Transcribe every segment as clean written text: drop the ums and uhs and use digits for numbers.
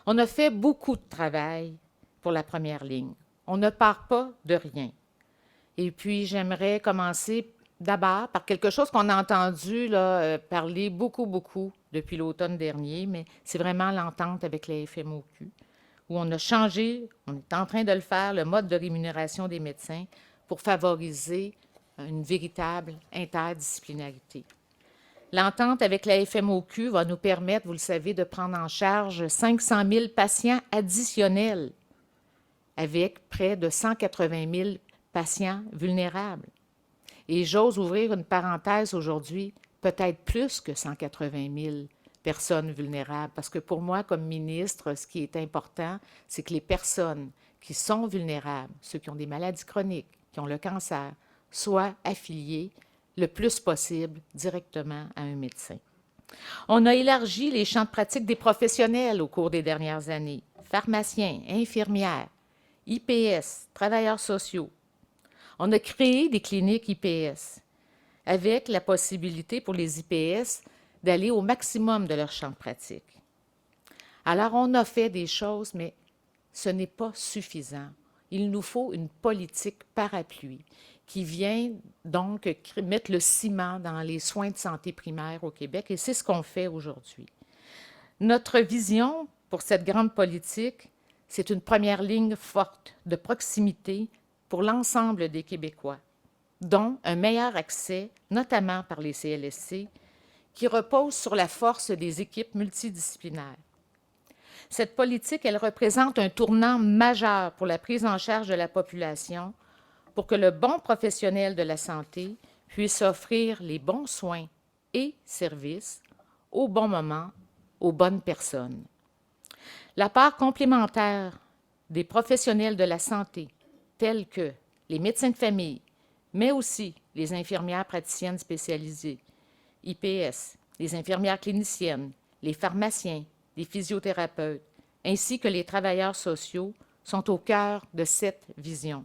On a fait beaucoup de travail pour la première ligne. On ne part pas de rien. Et puis, j'aimerais commencer d'abord par quelque chose qu'on a entendu là, parler beaucoup depuis l'automne dernier, mais c'est vraiment l'entente avec la FMOQ, où on a changé, on est en train de le faire, le mode de rémunération des médecins pour favoriser une véritable interdisciplinarité. L'entente avec la FMOQ va nous permettre, vous le savez, de prendre en charge 500 000 patients additionnels avec près de 180 000 patients vulnérables. Et j'ose ouvrir une parenthèse aujourd'hui, peut-être plus que 180 000 personnes vulnérables, parce que pour moi, comme ministre, ce qui est important, c'est que les personnes qui sont vulnérables, ceux qui ont des maladies chroniques, qui ont le cancer, soient affiliés le plus possible directement à un médecin. On a élargi les champs de pratique des professionnels au cours des dernières années. Pharmaciens, infirmières, IPS, travailleurs sociaux. On a créé des cliniques IPS avec la possibilité pour les IPS d'aller au maximum de leur champ de pratique. Alors, on a fait des choses, mais ce n'est pas suffisant. Il nous faut une politique parapluie qui vient donc mettre le ciment dans les soins de santé primaire au Québec, et c'est ce qu'on fait aujourd'hui. Notre vision pour cette grande politique, c'est une première ligne forte de proximité pour l'ensemble des Québécois, dont un meilleur accès, notamment par les CLSC, qui repose sur la force des équipes multidisciplinaires. Cette politique, elle représente un tournant majeur pour la prise en charge de la population, pour que le bon professionnel de la santé puisse offrir les bons soins et services au bon moment, aux bonnes personnes. La part complémentaire des professionnels de la santé, tels que les médecins de famille, mais aussi les infirmières praticiennes spécialisées, IPS, les infirmières cliniciennes, les pharmaciens, les physiothérapeutes, ainsi que les travailleurs sociaux, sont au cœur de cette vision.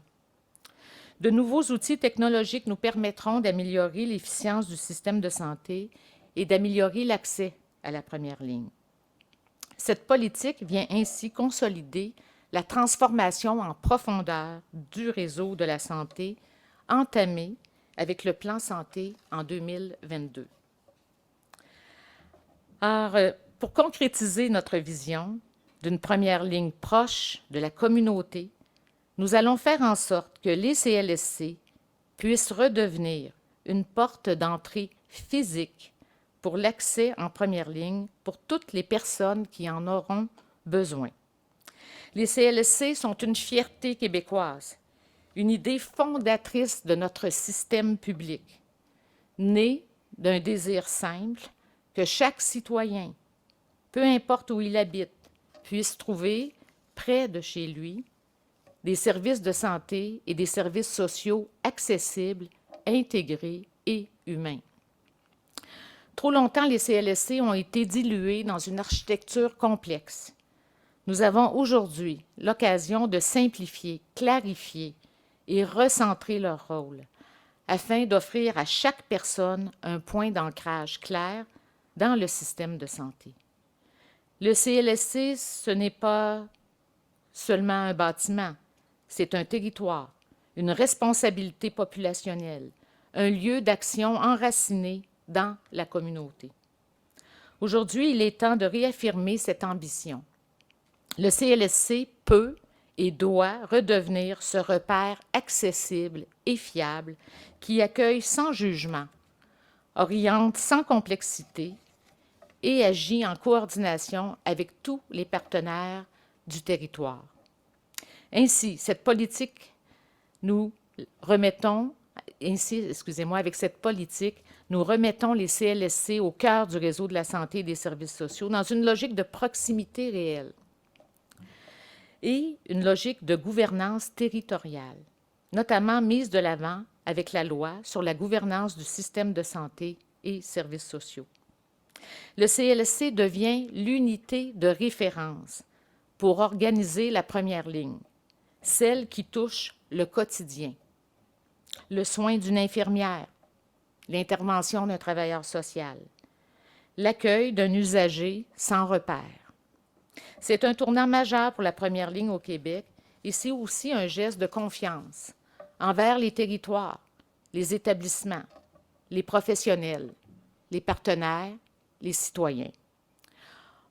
De nouveaux outils technologiques nous permettront d'améliorer l'efficience du système de santé et d'améliorer l'accès à la première ligne. Cette politique vient ainsi consolider la transformation en profondeur du réseau de la santé entamé avec le plan santé en 2022. Alors, pour concrétiser notre vision d'une première ligne proche de la communauté, nous allons faire en sorte que les CLSC puissent redevenir une porte d'entrée physique pour l'accès en première ligne pour toutes les personnes qui en auront besoin. Les CLSC sont une fierté québécoise, une idée fondatrice de notre système public, née d'un désir simple que chaque citoyen, peu importe où il habite, puisse trouver près de chez lui des services de santé et des services sociaux accessibles, intégrés et humains. Trop longtemps, les CLSC ont été dilués dans une architecture complexe. Nous avons aujourd'hui l'occasion de simplifier, clarifier et recentrer leur rôle afin d'offrir à chaque personne un point d'ancrage clair dans le système de santé. Le CLSC, ce n'est pas seulement un bâtiment, c'est un territoire, une responsabilité populationnelle, un lieu d'action enraciné dans la communauté. Aujourd'hui, il est temps de réaffirmer cette ambition. Le CLSC peut et doit redevenir ce repère accessible et fiable qui accueille sans jugement, oriente sans complexité et agit en coordination avec tous les partenaires du territoire. Ainsi, avec cette politique, nous remettons les CLSC au cœur du réseau de la santé et des services sociaux dans une logique de proximité réelle et une logique de gouvernance territoriale, notamment mise de l'avant avec la loi sur la gouvernance du système de santé et services sociaux. Le CLSC devient l'unité de référence pour organiser la première ligne, celle qui touche le quotidien, le soin d'une infirmière, l'intervention d'un travailleur social, l'accueil d'un usager sans repère. C'est un tournant majeur pour la première ligne au Québec et c'est aussi un geste de confiance envers les territoires, les établissements, les professionnels, les partenaires, les citoyens.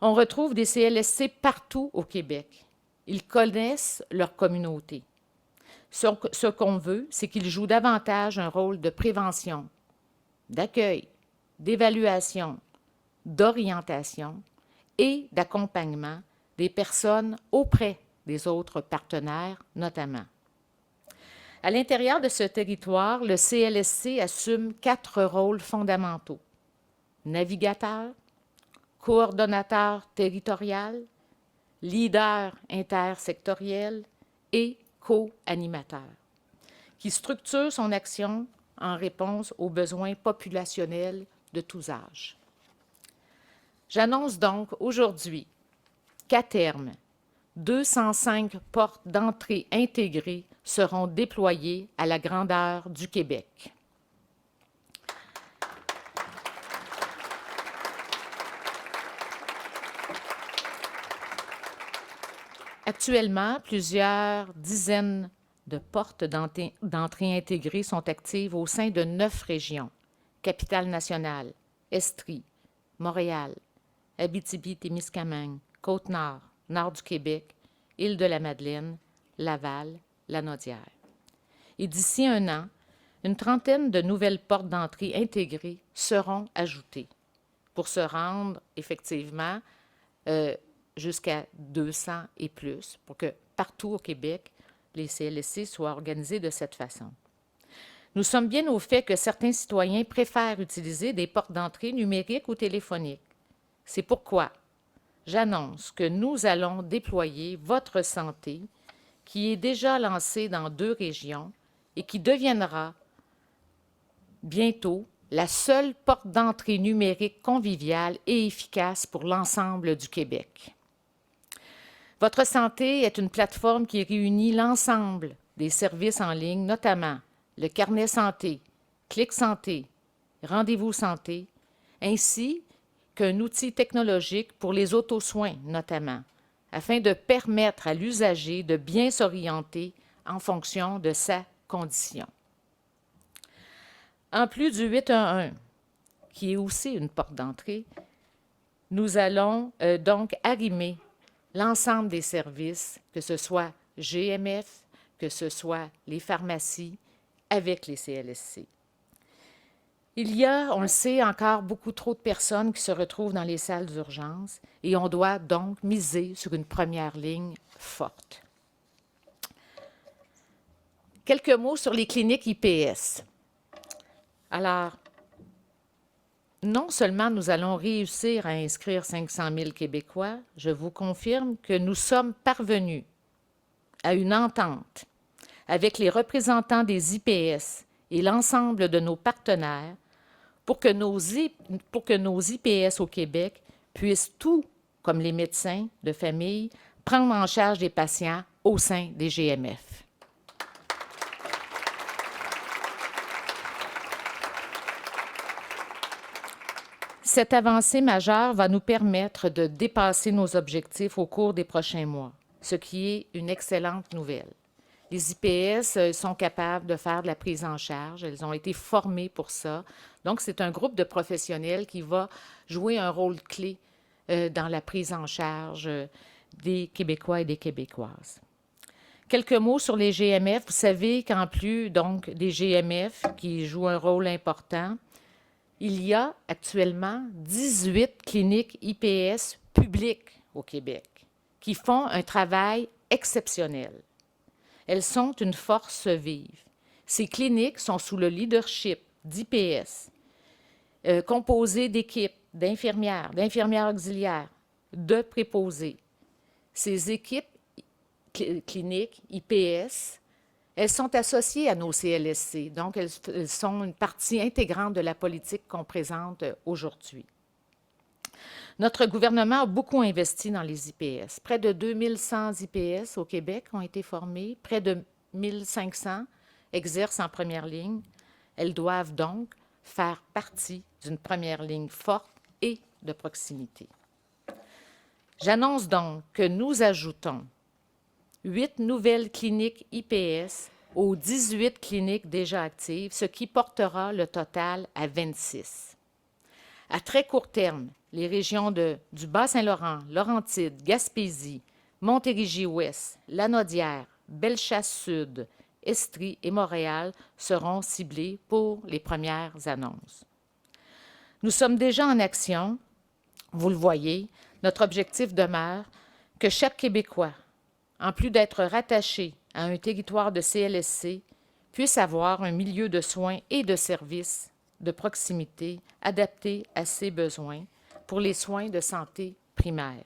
On retrouve des CLSC partout au Québec. Ils connaissent leur communauté. Ce qu'on veut, c'est qu'ils jouent davantage un rôle de prévention, d'accueil, d'évaluation, d'orientation et d'accompagnement des personnes auprès des autres partenaires notamment. À l'intérieur de ce territoire, le CLSC assume 4 rôles fondamentaux: navigateur, coordonnateur territorial, leader intersectoriel et co-animateur, qui structure son action en réponse aux besoins populationnels de tous âges. J'annonce donc aujourd'hui qu'à terme, 205 portes d'entrée intégrées seront déployées à la grandeur du Québec. Actuellement, plusieurs dizaines de portes d'entrée intégrées sont actives au sein de 9 régions: Capitale-Nationale, Estrie, Montréal, Abitibi-Témiscamingue, Côte-Nord, Nord du Québec, Île-de-la-Madeleine, Laval, Lanaudière. Et d'ici un an, une trentaine de nouvelles portes d'entrée intégrées seront ajoutées pour se rendre effectivement jusqu'à 200 et plus, pour que partout au Québec, les CLSC soient organisés de cette façon. Nous sommes bien au fait que certains citoyens préfèrent utiliser des portes d'entrée numériques ou téléphoniques. C'est pourquoi j'annonce que nous allons déployer Votre Santé, qui est déjà lancé dans 2 régions et qui deviendra bientôt la seule porte d'entrée numérique conviviale et efficace pour l'ensemble du Québec. Votre Santé est une plateforme qui réunit l'ensemble des services en ligne, notamment le carnet santé, Clic Santé, Rendez-vous santé, ainsi qu'un outil technologique pour les autosoins notamment, afin de permettre à l'usager de bien s'orienter en fonction de sa condition. En plus du 811, qui est aussi une porte d'entrée, nous allons donc arrimer l'ensemble des services, que ce soit GMF, que ce soit les pharmacies, avec les CLSC. Il y a, on le sait, encore beaucoup trop de personnes qui se retrouvent dans les salles d'urgence et on doit donc miser sur une première ligne forte. Quelques mots sur les cliniques IPS. Alors, non seulement nous allons réussir à inscrire 500 000 Québécois, je vous confirme que nous sommes parvenus à une entente avec les représentants des IPS et l'ensemble de nos partenaires pour que nos IPS au Québec puissent, tout comme les médecins de famille, prendre en charge des patients au sein des GMF. Cette avancée majeure va nous permettre de dépasser nos objectifs au cours des prochains mois, ce qui est une excellente nouvelle. Les IPS sont capables de faire de la prise en charge. Elles ont été formées pour ça. Donc, c'est un groupe de professionnels qui va jouer un rôle clé dans la prise en charge des Québécois et des Québécoises. Quelques mots sur les GMF. Vous savez qu'en plus donc, des GMF qui jouent un rôle important, il y a actuellement 18 cliniques IPS publiques au Québec qui font un travail exceptionnel. Elles sont une force vive. Ces cliniques sont sous le leadership d'IPS, composées d'équipes d'infirmières, d'infirmières auxiliaires, de préposés. Ces équipes cliniques IPS, elles sont associées à nos CLSC, donc elles sont une partie intégrante de la politique qu'on présente aujourd'hui. Notre gouvernement a beaucoup investi dans les IPS. Près de 2100 IPS au Québec ont été formés, près de 1500 exercent en première ligne. Elles doivent donc faire partie d'une première ligne forte et de proximité. J'annonce donc que nous ajoutons 8 nouvelles cliniques IPS aux 18 cliniques déjà actives, ce qui portera le total à 26. À très court terme, les régions du Bas-Saint-Laurent, Laurentides, Gaspésie, Montérégie-Ouest, Lanaudière, Bellechasse-Sud, Estrie et Montréal seront ciblées pour les premières annonces. Nous sommes déjà en action, vous le voyez. Notre objectif demeure que chaque Québécois, en plus d'être rattaché à un territoire de CLSC, puisse avoir un milieu de soins et de services de proximité adapté à ses besoins pour les soins de santé primaires.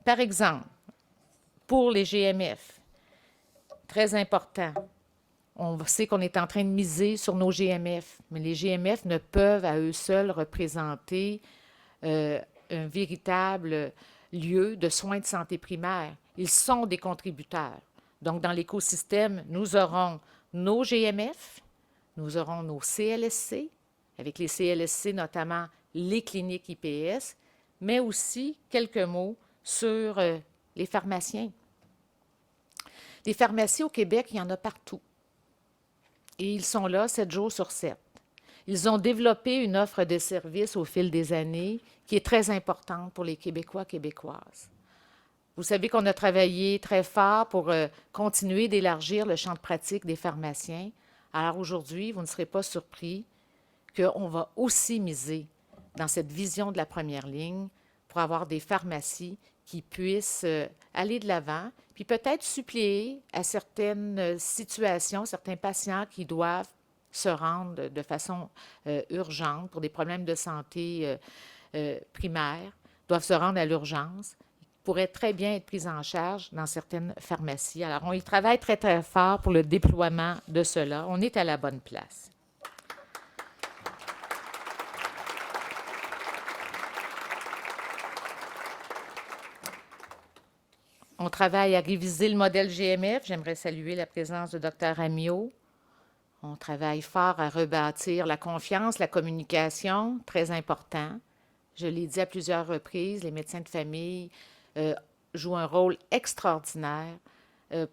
Par exemple, pour les GMF, très important, on sait qu'on est en train de miser sur nos GMF, mais les GMF ne peuvent à eux seuls représenter un véritable lieu de soins de santé primaire. Ils sont des contributeurs. Donc, dans l'écosystème, nous aurons nos GMF, nous aurons nos CLSC, avec les CLSC notamment les cliniques IPS, mais aussi quelques mots sur les pharmaciens. Les pharmacies au Québec, il y en a partout. Et ils sont là 7 jours sur 7. Ils ont développé une offre de services au fil des années qui est très importante pour les Québécois, Québécoises. Vous savez qu'on a travaillé très fort pour continuer d'élargir le champ de pratique des pharmaciens. Alors aujourd'hui, vous ne serez pas surpris qu'on va aussi miser dans cette vision de la première ligne pour avoir des pharmacies qui puissent aller de l'avant, puis peut-être suppléer à certaines situations, certains patients qui doivent se rendre de façon urgente pour des problèmes de santé primaires, doivent se rendre à l'urgence, pourraient très bien être pris en charge dans certaines pharmacies. Alors, on y travaille très, très fort pour le déploiement de cela. On est à la bonne place. On travaille à réviser le modèle GMF. J'aimerais saluer la présence de Dr Amiot. On travaille fort à rebâtir la confiance, la communication, très important. Je l'ai dit à plusieurs reprises, les médecins de famille jouent un rôle extraordinaire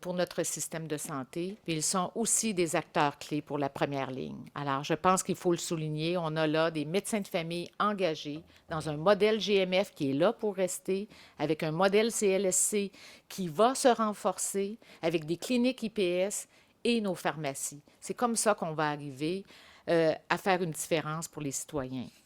pour notre système de santé. Puis ils sont aussi des acteurs clés pour la première ligne. Alors, je pense qu'il faut le souligner. On a là des médecins de famille engagés dans un modèle GMF qui est là pour rester, avec un modèle CLSC qui va se renforcer, avec des cliniques IPS et nos pharmacies. C'est comme ça qu'on va arriver à faire une différence pour les citoyens.